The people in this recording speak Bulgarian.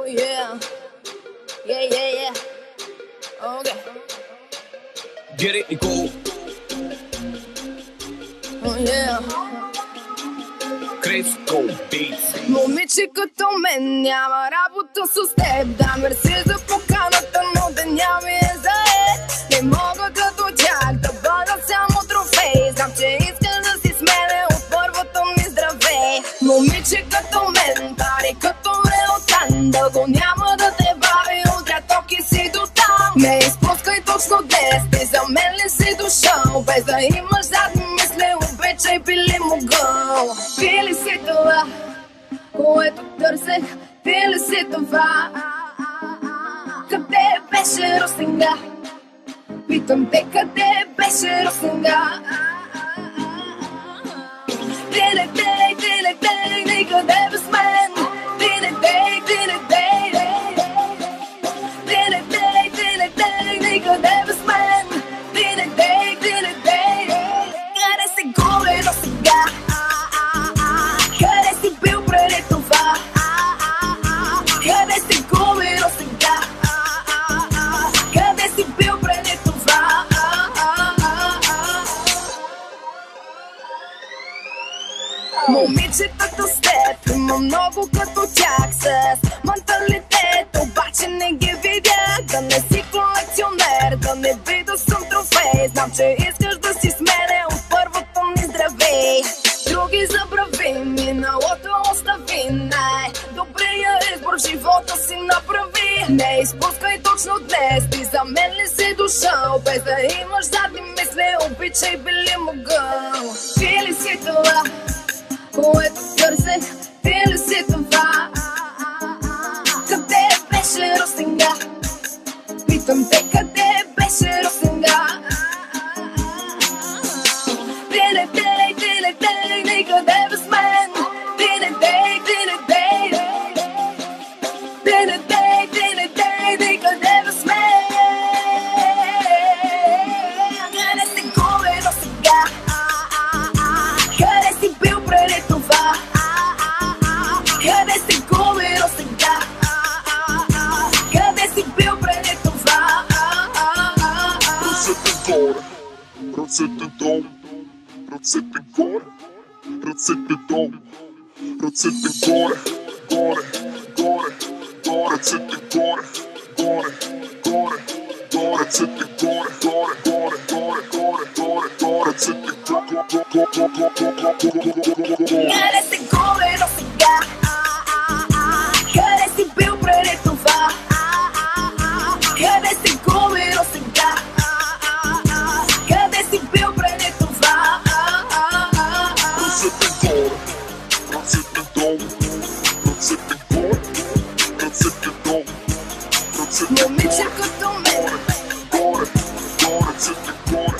Oh yeah, yeah, yeah, yeah. Okay. Get it and go. Oh yeah. Cresco Beats. Момиче като мен няма работа с теб. Да, мерси за поканата, но деня ми е заед. Не мога като тях да бъда само трофей. Знам, че искаш да си с мене от първото ми здравей. Момиче като мен, пари като реотан, дълго няма да те бави, утре токи си до там. Не изпускай точно днес, ти за мен ли си дошъл? Без да имаш задни мисли, обичай би ли могъл? Ти ли си това, което търсех? Ти ли си това? Къде беше Росинга? Питам те, къде беше Росинга? Ти не дей, никъде без мен. Ти не дей, ти не дей, никъде без мен. Ти не дей, къде се губи до сега? Къде си бил преди това? Къде се губи до сега? Къде си бил преди това? Момичетата с теб има много като тях, с менталитет, обаче не ги видях. Да не си колекционер, да не би да съм трофей. Знам, че искаш да си с мене от първото ми здравей. Други забрави, миналото остави, най-добрия избор в живота си направи. Не изпускай точно днес, ти за мен ли си дошъл? Без да имаш задни мисли, обичай би ли могъл? Ти ли си това, което търсех? Ти ли си това? Къде беше Росинга? Питам те, къде беше Росинга? Ти не дей, никъде без мен. Ти не дей, никъде без мен. Къде се губи до сега? Къде си бил преди това? Къде се губи до сега? Къде си бил преди това? Ръцете долу, ръцете горе, ръцете долу, ръцете горе, горе, горе, горе, ръцете горе, горе, горе, горе, ръцете горе, горе, горе, горе, горе, горе, горе, ръцете горе, къде се губи до сега? Къде си бил преди това? Къде се губи до сега? Къде си бил преди това? ръцете горе, ръцете долу, ръцете горе, ръцете долу, ръцете Момиче като мен, горе, горе, ръцете горе.